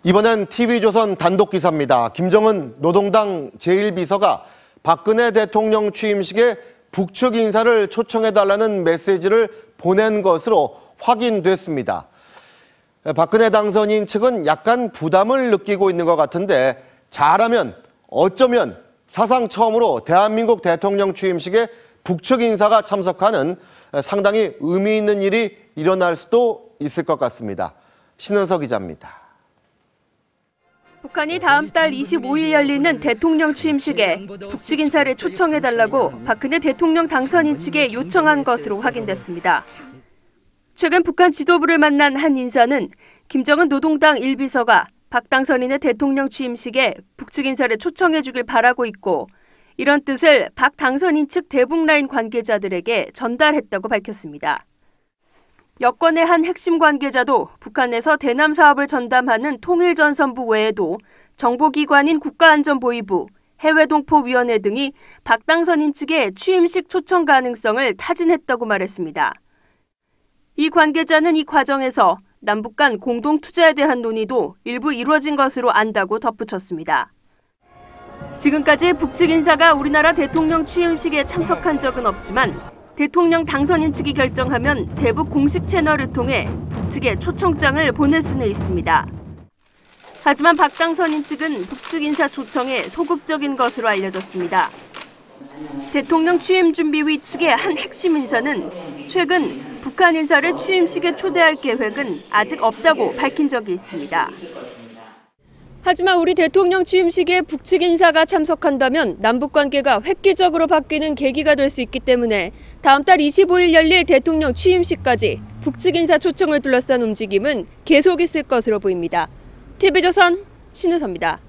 이번엔 TV조선 단독 기사입니다. 김정은 노동당 제1비서가 박근혜 대통령 취임식에 북측 인사를 초청해달라는 메시지를 보낸 것으로 확인됐습니다. 박근혜 당선인 측은 약간 부담을 느끼고 있는 것 같은데 잘하면 어쩌면 사상 처음으로 대한민국 대통령 취임식에 북측 인사가 참석하는 상당히 의미 있는 일이 일어날 수도 있을 것 같습니다. 신은서 기자입니다. 북한이 다음 달 25일 열리는 대통령 취임식에 북측 인사를 초청해달라고 박근혜 대통령 당선인 측에 요청한 것으로 확인됐습니다. 최근 북한 지도부를 만난 한 인사는 김정은 노동당 1비서가 박 당선인의 대통령 취임식에 북측 인사를 초청해주길 바라고 있고 이런 뜻을 박 당선인 측 대북라인 관계자들에게 전달했다고 밝혔습니다. 여권의 한 핵심 관계자도 북한에서 대남 사업을 전담하는 통일전선부 외에도 정보기관인 국가안전보위부, 해외동포위원회 등이 박 당선인 측의 취임식 초청 가능성을 타진했다고 말했습니다. 이 관계자는 이 과정에서 남북 간 공동 투자에 대한 논의도 일부 이루어진 것으로 안다고 덧붙였습니다. 지금까지 북측 인사가 우리나라 대통령 취임식에 참석한 적은 없지만 대통령 당선인 측이 결정하면 대북 공식 채널을 통해 북측에 초청장을 보낼 수는 있습니다. 하지만 박 당선인 측은 북측 인사 초청에 소극적인 것으로 알려졌습니다. 대통령 취임준비위 측의 한 핵심 인사는 최근 북한 인사를 취임식에 초대할 계획은 아직 없다고 밝힌 적이 있습니다. 하지만 우리 대통령 취임식에 북측 인사가 참석한다면 남북관계가 획기적으로 바뀌는 계기가 될 수 있기 때문에 다음 달 25일 열릴 대통령 취임식까지 북측 인사 초청을 둘러싼 움직임은 계속 있을 것으로 보입니다. TV조선 신은서입니다.